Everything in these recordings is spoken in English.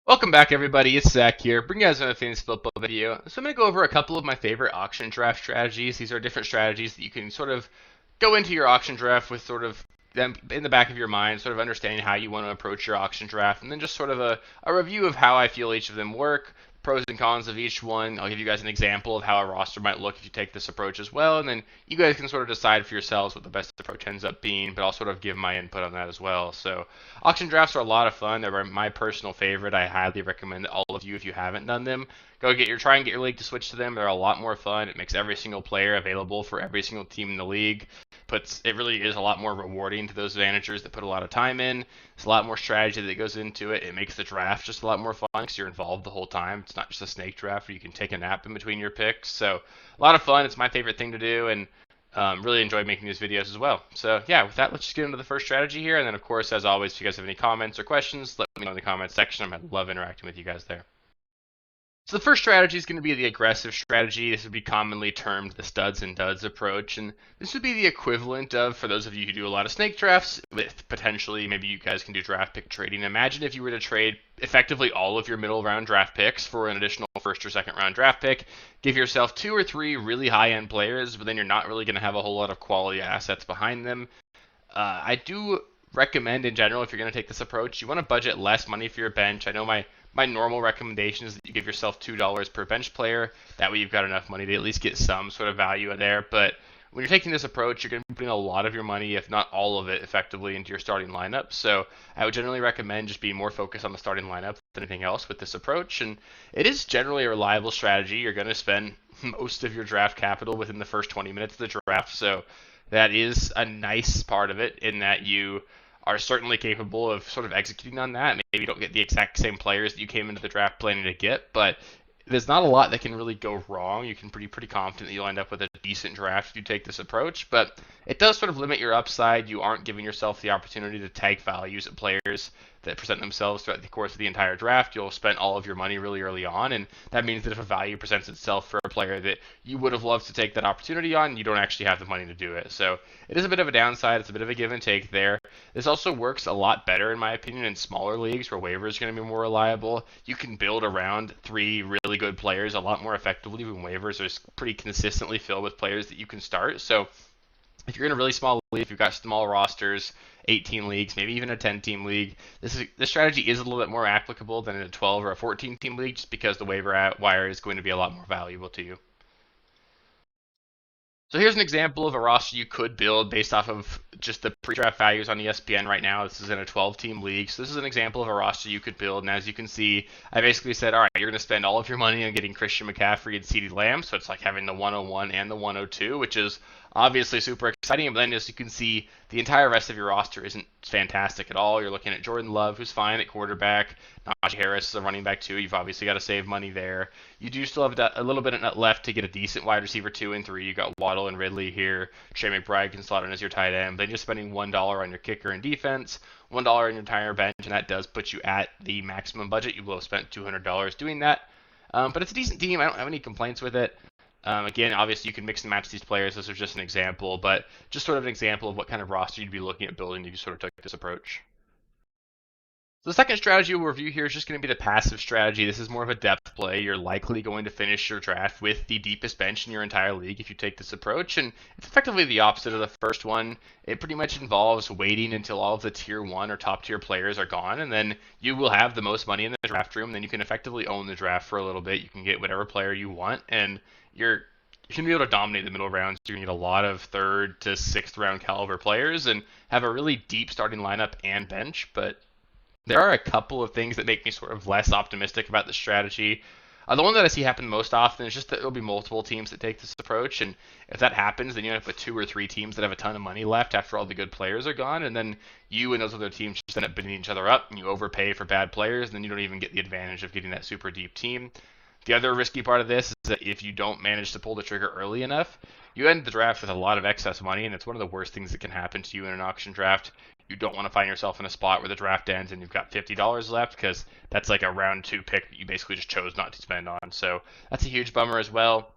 Welcome back, everybody. It's Zach here, bringing you guys another Fantasy Football video. So I'm going to go over a couple of my favorite auction draft strategies. These are different strategies that you can sort of go into your auction draft with sort of them in the back of your mind, sort of understanding how you want to approach your auction draft, and then just sort of a review of how I feel each of them work, pros and cons of each one. I'll give you guys an example of how a roster might look if you take this approach as well, and then you guys can sort of decide for yourselves what the best approach ends up being, but I'll sort of give my input on that as well. So auction drafts are a lot of fun. They're my personal favorite. I highly recommend all of you, if you haven't done them, try and get your league to switch to them. They're a lot more fun. It makes every single player available for every single team in the league. It really is a lot more rewarding to those managers that put a lot of time in. There's a lot more strategy that goes into it. It makes the draft just a lot more fun because you're involved the whole time. It's not just a snake draft where you can take a nap in between your picks. So a lot of fun. It's my favorite thing to do, and really enjoy making these videos as well. So yeah, with that, let's just get into the first strategy here. And then, of course, as always, if you guys have any comments or questions, let me know in the comments section. I love interacting with you guys there. So the first strategy is going to be the aggressive strategy. This would be commonly termed the studs and duds approach, and this would be the equivalent of, for those of you who do a lot of snake drafts, with potentially maybe you guys can do draft pick trading. Imagine if you were to trade effectively all of your middle round draft picks for an additional first or second round draft pick. Give yourself 2 or 3 really high end players, but then you're not really going to have a whole lot of quality assets behind them. I do recommend in general, if you're going to take this approach, you want to budget less money for your bench. I know my normal recommendation is that you give yourself $2 per bench player. That way you've got enough money to at least get some sort of value there. But when you're taking this approach, you're going to be putting a lot of your money, if not all of it, effectively into your starting lineup. So I would generally recommend just being more focused on the starting lineup than anything else with this approach. And it is generally a reliable strategy. You're going to spend most of your draft capital within the first 20 minutes of the draft. So that is a nice part of it, in that you are certainly capable of sort of executing on that. Maybe you don't get the exact same players that you came into the draft planning to get, but there's not a lot that can really go wrong. You can be pretty confident that you'll end up with a decent draft if you take this approach, but it does sort of limit your upside. You aren't giving yourself the opportunity to tag values at players that present themselves throughout the course of the entire draft. You'll spend all of your money really early on, and that means that if a value presents itself for a player that you would have loved to take that opportunity on, you don't actually have the money to do it. So it is a bit of a downside. It's a bit of a give and take there. This also works a lot better, in my opinion, in smaller leagues where waivers are going to be more reliable. You can build around 3 really good players a lot more effectively when waivers are pretty consistently filled with players that you can start. So if you're in a really small league, if you've got small rosters, 18 leagues, maybe even a 10-team league, this strategy is a little bit more applicable than in a 12 or a 14-team league, just because the waiver wire is going to be a lot more valuable to you. So here's an example of a roster you could build based off of just the pre-draft values on ESPN right now. This is in a 12-team league. So this is an example of a roster you could build. And as you can see, I basically said, all right, you're going to spend all of your money on getting Christian McCaffrey and CeeDee Lamb. So it's like having the 101 and the 102, which is obviously super exciting. But then, as you can see, the entire rest of your roster isn't fantastic at all. You're looking at Jordan Love, who's fine at quarterback. Najee Harris is a running back too. You've obviously got to save money there. You do still have a little bit left to get a decent wide receiver 2 and 3. You got Waddle and Ridley here. Trey McBride can slot in as your tight end. Then you're spending $1 on your kicker and defense, $1 on your entire bench, and that does put you at the maximum budget. You will have spent $200 doing that. But it's a decent team. I don't have any complaints with it. Again, obviously you can mix and match these players. This is just an example, but just sort of an example of what kind of roster you'd be looking at building if you sort of took this approach. So the second strategy we'll review here is just going to be the passive strategy. This is more of a depth play. You're likely going to finish your draft with the deepest bench in your entire league if you take this approach, and it's effectively the opposite of the first one. It pretty much involves waiting until all of the tier 1 or top tier players are gone, and then you will have the most money in the draft room. Then you can effectively own the draft for a little bit. You can get whatever player you want, and you're going to be able to dominate the middle rounds. You're going to need a lot of 3rd to 6th round caliber players and have a really deep starting lineup and bench, but there are a couple of things that make me sort of less optimistic about the strategy. The one that I see happen most often is just that there'll be multiple teams that take this approach, and if that happens, then you end up with 2 or 3 teams that have a ton of money left after all the good players are gone, and then you and those other teams just end up bidding each other up, and you overpay for bad players, and then you don't even get the advantage of getting that super deep team. The other risky part of this is that if you don't manage to pull the trigger early enough, you end the draft with a lot of excess money, and it's one of the worst things that can happen to you in an auction draft. You don't want to find yourself in a spot where the draft ends and you've got $50 left, because that's like a round 2 pick that you basically just chose not to spend on. So that's a huge bummer as well.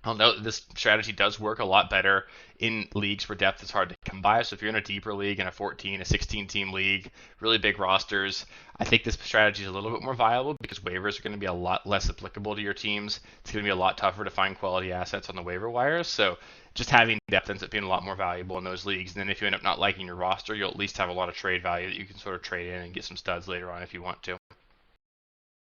I'll note that this strategy does work a lot better in leagues where depth is hard to come by. So if you're in a deeper league, in a 14, a 16 team league, really big rosters, I think this strategy is a little bit more viable because waivers are going to be a lot less applicable to your teams. It's going to be a lot tougher to find quality assets on the waiver wires. So just having depth ends up being a lot more valuable in those leagues. And then if you end up not liking your roster, you'll at least have a lot of trade value that you can sort of trade in and get some studs later on if you want to.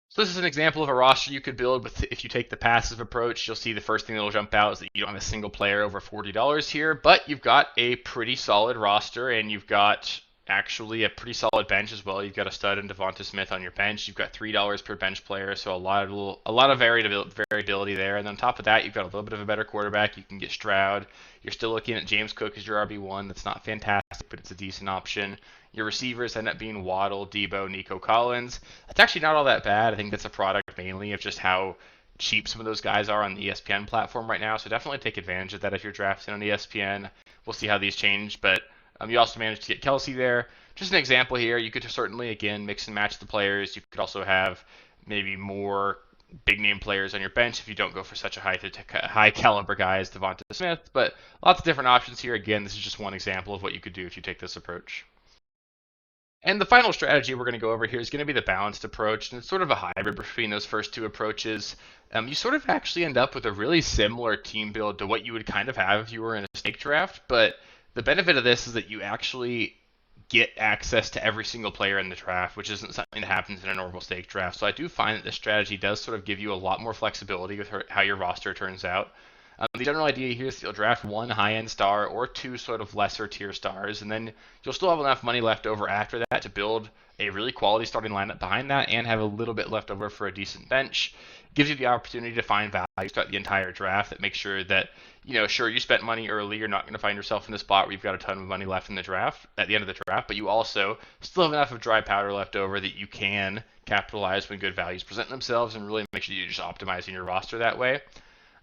So this is an example of a roster you could build with if you take the passive approach. You'll see the first thing that'll jump out is that you don't have a single player over $40 here, but you've got a pretty solid roster and you've got actually a pretty solid bench as well. You've got a stud in Devonta Smith on your bench. You've got $3 per bench player, so a lot of variability there. And on top of that, you've got a little bit of a better quarterback. You can get Stroud. You're still looking at James Cook as your RB1. That's not fantastic, but it's a decent option. Your receivers end up being Waddle, Debo, Nico Collins. That's actually not all that bad. I think that's a product mainly of just how cheap some of those guys are on the ESPN platform right now. So definitely take advantage of that if you're drafting on ESPN. We'll see how these change, but you also managed to get Kelsey there. Just an example here. You could certainly, again, mix and match the players. You could also have maybe more big name players on your bench if you don't go for such a high caliber guy as Devonta Smith. But lots of different options here. Again, this is just one example of what you could do if you take this approach. And the final strategy we're going to go over here is going to be the balanced approach, and it's sort of a hybrid between those first two approaches. You sort of actually end up with a really similar team build to what you would kind of have if you were in a snake draft, but the benefit of this is that you actually get access to every single player in the draft, which isn't something that happens in a normal stake draft. So I do find that this strategy does sort of give you a lot more flexibility with how your roster turns out. The general idea here is you'll draft one high-end star or two sort of lesser tier stars, and then you'll still have enough money left over after that to build a really quality starting lineup behind that and have a little bit left over for a decent bench. Gives you the opportunity to find value throughout the entire draft that makes sure that, sure, you spent money early, you're not going to find yourself in the spot where you've got a ton of money left in the draft at the end of the draft, but you also still have enough of dry powder left over that you can capitalize when good values present themselves and really make sure you're just optimizing your roster that way.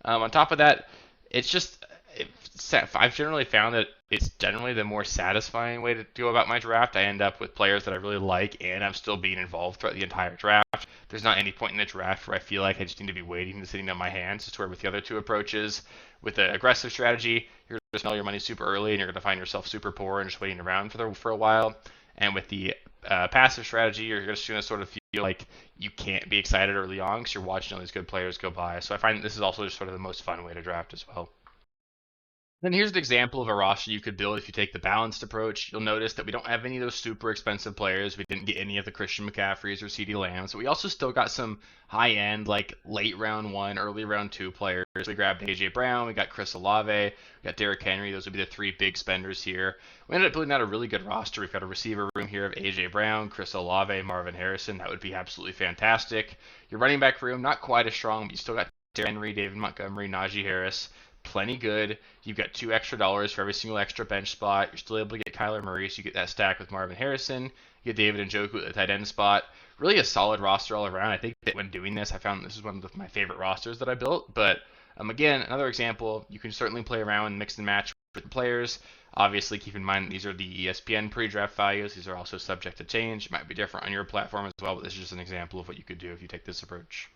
On top of that, I've generally found that it's generally the more satisfying way to go about my draft. I end up with players that I really like, and I'm still being involved throughout the entire draft. There's not any point in the draft where I feel like I just need to be waiting and sitting on my hands. Just where with the other two approaches, with the aggressive strategy, you're going to smell your money super early, and you're going to find yourself super poor and just waiting around for a while. And with the passive strategy, you're just going to sort of feel like you can't be excited early on because you're watching all these good players go by. So I find that this is also just sort of the most fun way to draft as well. Then here's an example of a roster you could build if you take the balanced approach. You'll notice that we don't have any of those super expensive players. We didn't get any of the Christian McCaffreys or CeeDee Lambs, but we also still got some high-end, like late round one, early round two players. We grabbed AJ Brown, we got Chris Olave, we got Derrick Henry. Those would be the three big spenders here. We ended up building out a really good roster. We've got a receiver room here of AJ Brown, Chris Olave, Marvin Harrison. That would be absolutely fantastic. Your running back room, not quite as strong, but you still got Derrick Henry, David Montgomery, Najee Harris. Plenty good. You've got $2 extra for every single extra bench spot. You're still able to get Kyler Murray, so you get that stack with Marvin Harrison. You get David Njoku at the tight end spot. Really a solid roster all around. I think that when doing this, I found this is one of my favorite rosters that I built. But again, another example, you can certainly play around and mix and match with the players. Obviously, keep in mind these are the ESPN pre-draft values. These are also subject to change. It might be different on your platform as well, but this is just an example of what you could do if you take this approach.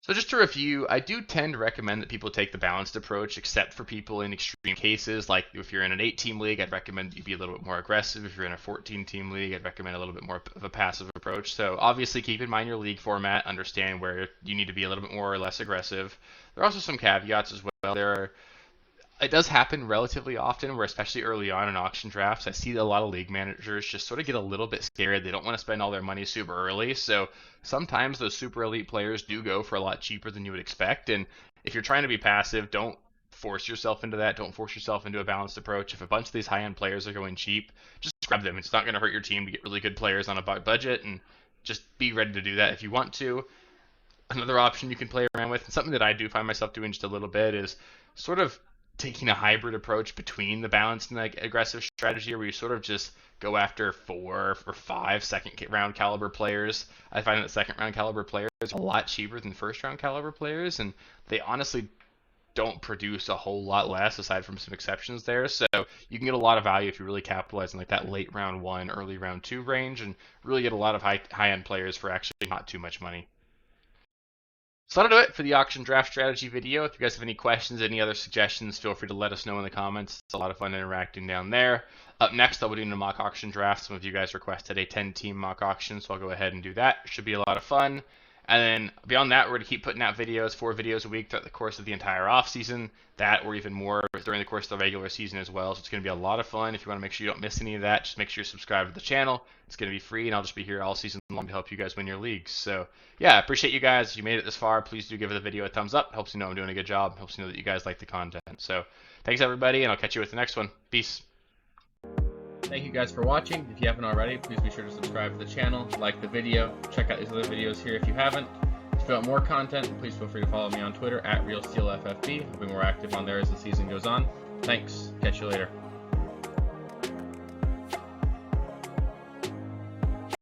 So just to review, I do tend to recommend that people take the balanced approach, except for people in extreme cases. Like if you're in an 8-team league, I'd recommend you be a little bit more aggressive. If you're in a 14-team league, I'd recommend a little bit more of a passive approach. So obviously keep in mind your league format, understand where you need to be a little bit more or less aggressive. There are also some caveats as well. It does happen relatively often where, especially early on in auction drafts, I see a lot of league managers just sort of get a little bit scared. They don't want to spend all their money super early. So sometimes those super elite players do go for a lot cheaper than you would expect. And if you're trying to be passive, don't force yourself into that. Don't force yourself into a balanced approach. If a bunch of these high-end players are going cheap, just grab them. It's not going to hurt your team to get really good players on a budget, and just be ready to do that if you want to. Another option you can play around with, and something that I do find myself doing just a little bit, is sort of taking a hybrid approach between the balanced and the aggressive strategy, where you sort of just go after 4 or 5 second round caliber players. I find that second round caliber players are a lot cheaper than first round caliber players, and they honestly don't produce a whole lot less aside from some exceptions there. So you can get a lot of value if you really capitalize on like that late round 1, early round 2 range, and really get a lot of high end players for actually not too much money. So that'll do it for the auction draft strategy video. If you guys have any questions, any other suggestions, feel free to let us know in the comments. It's a lot of fun interacting down there. Up next, I'll be doing a mock auction draft. Some of you guys requested a 10-team mock auction, so I'll go ahead and do that. Should be a lot of fun. And then beyond that, we're going to keep putting out videos, 4 videos a week throughout the course of the entire off season. That or even more during the course of the regular season as well. So it's going to be a lot of fun. If you want to make sure you don't miss any of that, just make sure you subscribe to the channel. It's going to be free, and I'll just be here all season long to help you guys win your leagues. So yeah, I appreciate you guys. If you made it this far, please do give the video a thumbs up. Helps me know I'm doing a good job. Helps me know that you guys like the content. So thanks everybody, and I'll catch you with the next one. Peace. Thank you guys for watching. If you haven't already, please be sure to subscribe to the channel, like the video, check out these other videos here if you haven't. If you want more content, please feel free to follow me on Twitter at RealSteelFFB. I'll be more active on there as the season goes on. Thanks. Catch you later.